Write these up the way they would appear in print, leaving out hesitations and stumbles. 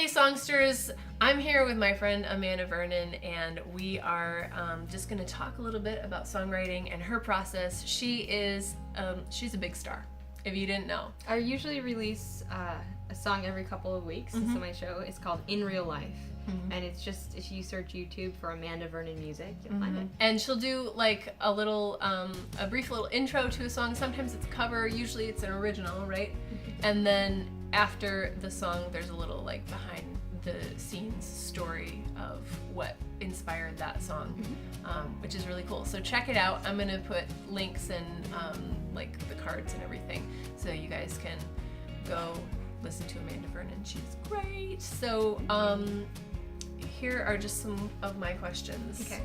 Hey Songsters, I'm here with my friend Amanda Vernon, and we are just going to talk a little bit about songwriting and her process. She's a big star, if you didn't know. I usually release a song every couple of weeks. So my show is called In Real Life. And it's just, if you search YouTube for Amanda Vernon Music, you'll find it. And she'll do like a little, a brief little intro to a song. Sometimes it's a cover, usually it's an original, right? And then after the song, there's a little like behind the scenes story of what inspired that song, which is really cool. So check it out. I'm gonna put links and like the cards and everything, so you guys can go listen to Amanda Vernon. She's great. So here are just some of my questions. Okay.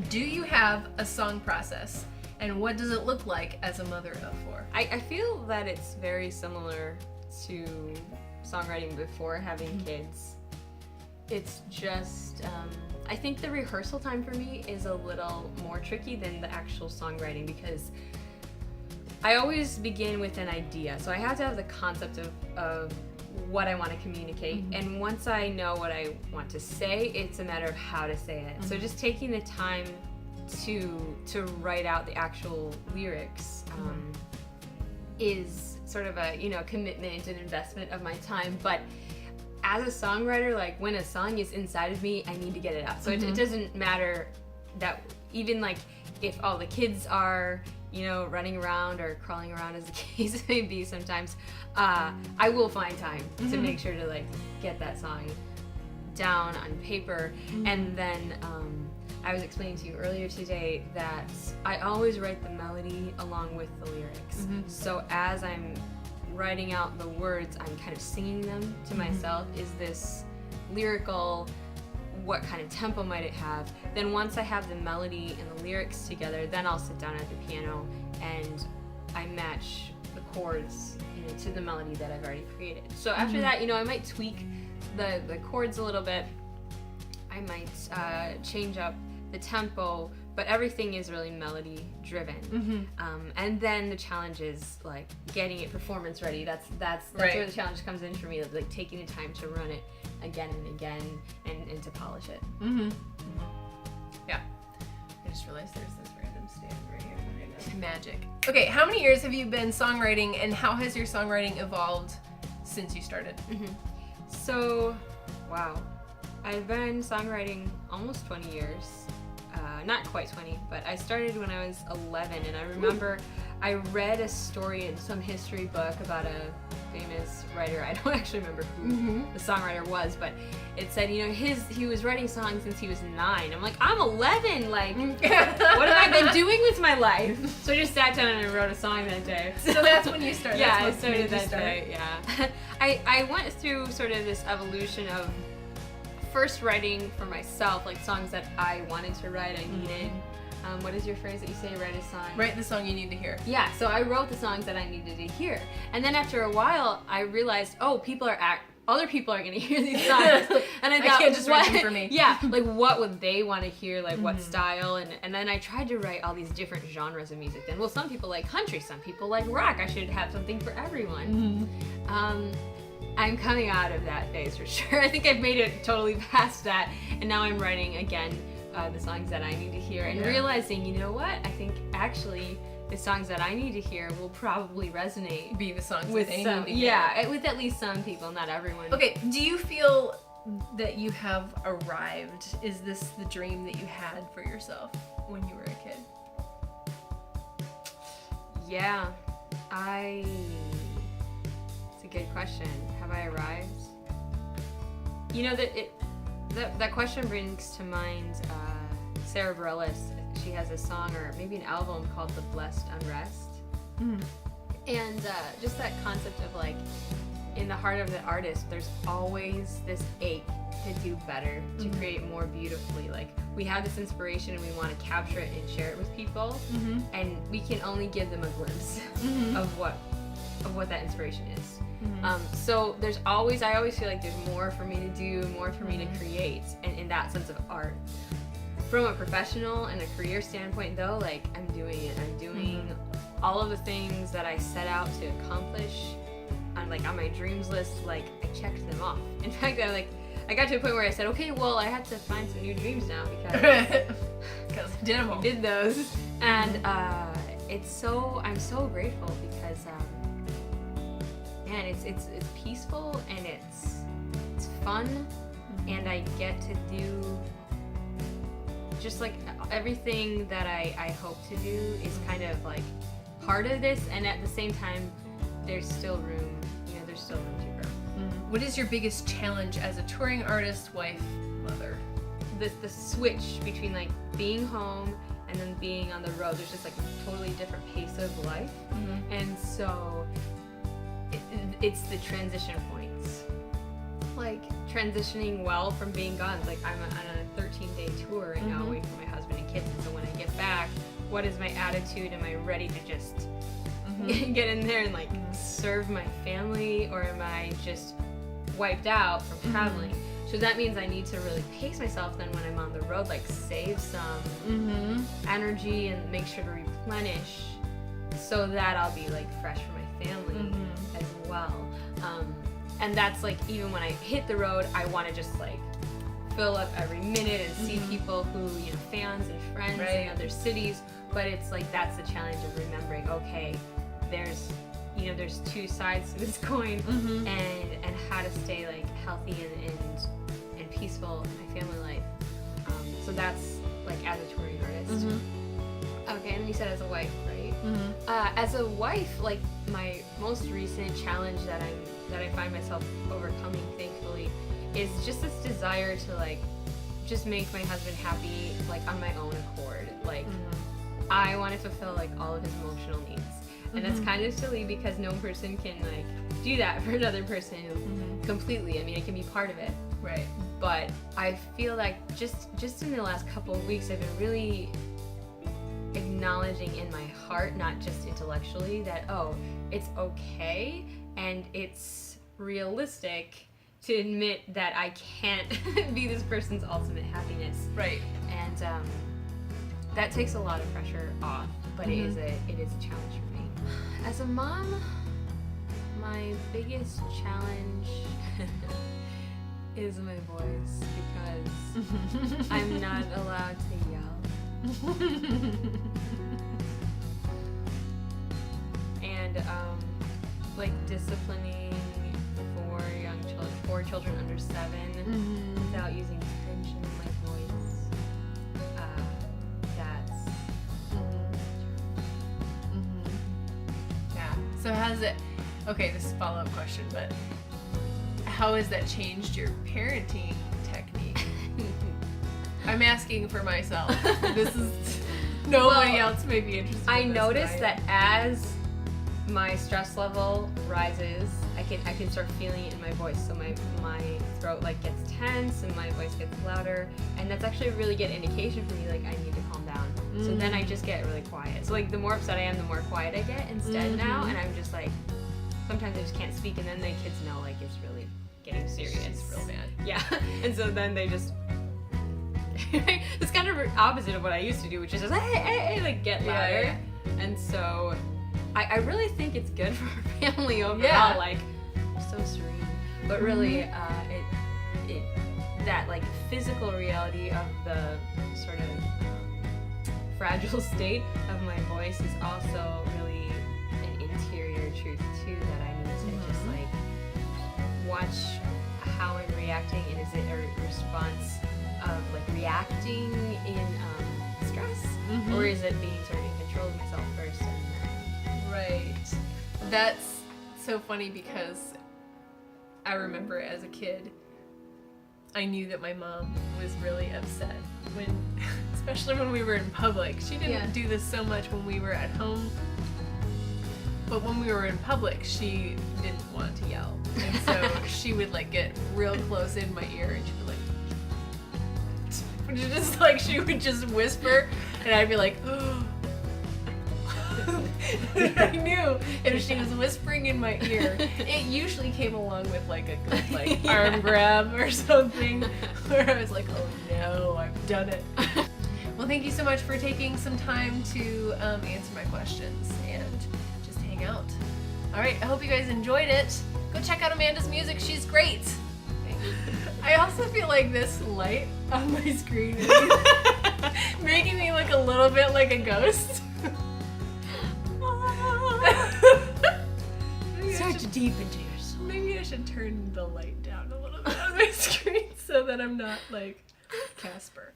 Do you have a song process, and what does it look like as a mother of four? I feel that it's very similar to songwriting before having kids. It's just, I think the rehearsal time for me is a little more tricky than the actual songwriting, because I always begin with an idea. So I have to have the concept of what I want to communicate. And once I know what I want to say, it's a matter of how to say it. So just taking the time to write out the actual lyrics is sort of a, commitment and investment of my time. But as a songwriter, like when a song is inside of me, I need to get it out. So it doesn't matter that even like if all the kids are, running around or crawling around, as the case may be sometimes, I will find time to make sure to like get that song down on paper. And then I was explaining to you earlier today that I always write the melody along with the lyrics. So as I'm writing out the words, I'm kind of singing them to myself. Is this lyrical? What kind of tempo might it have? Then once I have the melody and the lyrics together, then I'll sit down at the piano and I match the chords to the melody that I've already created. So after that, I might tweak the chords a little bit. I might change up the tempo, but everything is really melody driven. And then the challenge is like getting it performance ready. That's right. where the challenge comes in for me, like taking the time to run it again and again and to polish it. Yeah. I just realized there's this random stand right here. Magic. Okay, how many years have you been songwriting, and how has your songwriting evolved since you started? So, wow. I've been songwriting almost 20 years. Not quite 20, but I started when I was 11, and I remember I read a story in some history book about a famous writer. I don't actually remember who the songwriter was, but it said, he was writing songs since he was 9. I'm like, I'm 11, like, what have I been doing with my life? So I just sat down and I wrote a song that day. So that's when you started. Yeah, I started that day, yeah. I went through sort of this evolution of first writing for myself, like songs that I wanted to write, I needed. What is your phrase that you say, write a song? Write the song you need to hear. Yeah, so I wrote the songs that I needed to hear. And then after a while, I realized, other people are going to hear these songs. And I thought, I can't just write them for me. Yeah, like what would they want to hear, like what style? And then I tried to write all these different genres of music. Then, well, some people like country, some people like rock. I should have something for everyone. I'm coming out of that phase for sure. I think I've made it totally past that, and now I'm writing again the songs that I need to hear, and realizing, you know what? I think actually the songs that I need to hear will probably resonate. Be the songs with that some, they need to hear. with at least some people, not everyone. Okay, do you feel that you have arrived? Is this the dream that you had for yourself when you were a kid? Yeah, it's a good question. Have I arrived? That question brings to mind Sarah Bareilles. She has a song, or maybe an album, called The Blessed Unrest. And just that concept of like, in the heart of the artist, there's always this ache to do better, to create more beautifully. Like, we have this inspiration and we want to capture it and share it with people, and we can only give them a glimpse of what that inspiration is. So I always feel like there's more for me to do, more for me to create, and in that sense of art. From a professional and a career standpoint though, like, I'm doing it. I'm doing all of the things that I set out to accomplish on my dreams list. Like, I checked them off. In fact, I got to a point where I said, okay, well, I had to find some new dreams now because I did those. And I'm so grateful because, man, it's peaceful and it's fun, and I get to do just like everything that I hope to do is kind of like part of this, and at the same time, there's still room to grow. What is your biggest challenge as a touring artist, wife, mother? The switch between like being home and then being on the road. There's just like a totally different pace of life, and so it's the transition points. Like transitioning well from being gone. Like I'm on a 13-day tour right now away from my husband and kids, and so when I get back, what is my attitude? Am I ready to just get in there and like serve my family, or am I just wiped out from traveling? So that means I need to really pace myself then when I'm on the road, like save some energy and make sure to replenish so that I'll be like fresh for my family as well. And that's like, even when I hit the road, I want to just like fill up every minute and see people who, fans and friends in other cities. But it's like, that's the challenge of remembering, okay, there's two sides to this coin, and how to stay like healthy and peaceful in my family life. So that's like as a touring artist. Okay, and you said as a wife, right? As a wife, like my most recent challenge that I find myself overcoming, thankfully, is just this desire to like just make my husband happy, like on my own accord. Like I want to fulfill like all of his emotional needs, and that's kind of silly because no person can like do that for another person completely. I mean, it can be part of it, right? But I feel like just in the last couple of weeks, I've been really acknowledging in my heart, not just intellectually, that it's okay and it's realistic to admit that I can't be this person's ultimate happiness. Right. And that takes a lot of pressure off, but it is a challenge for me. As a mom, my biggest challenge is my voice, because I'm not allowed to yell. And like disciplining for children under 7 without using tension in my voice. That's yeah. So has it? Okay, this is a follow-up question, but how has that changed your parenting technique? I'm asking for myself. This is nobody else may be interested. I noticed that as my stress level rises, I can start feeling it in my voice. So my throat like gets tense and my voice gets louder, and that's actually a really good indication for me, like I need to calm down. So then I just get really quiet. So like the more upset I am, the more quiet I get instead now, and I'm just like, sometimes I just can't speak, and then the kids know like it's really getting serious. It's real bad. Yeah. And so then they just it's kind of opposite of what I used to do, which is just hey, like get louder. Yeah. And so I really think it's good for our family overall. Yeah. Like, so serene. But really, that like physical reality of the sort of fragile state of my voice is also really an interior truth too, that I need to just like watch how I'm reacting, and is it a response of like reacting in stress, or is it being sort of in control of myself first and then... Right. That's so funny because I remember as a kid, I knew that my mom was really upset especially when we were in public. She didn't do this so much when we were at home, but when we were in public, she didn't want to yell. And so she would like get real close in my ear, and she would just like, she would just whisper, and I'd be like, oh. I knew if she was whispering in my ear, it usually came along with like a good like arm grab or something, where I was like, oh no, I've done it. Well, thank you so much for taking some time to answer my questions and just hang out. All right, I hope you guys enjoyed it. Go check out Amanda's music. She's great. Thanks. I also feel like this light on my screen is making me look a little bit like a ghost. Search deep into your soul. Maybe I should turn the light down a little bit on my screen so that I'm not like Casper.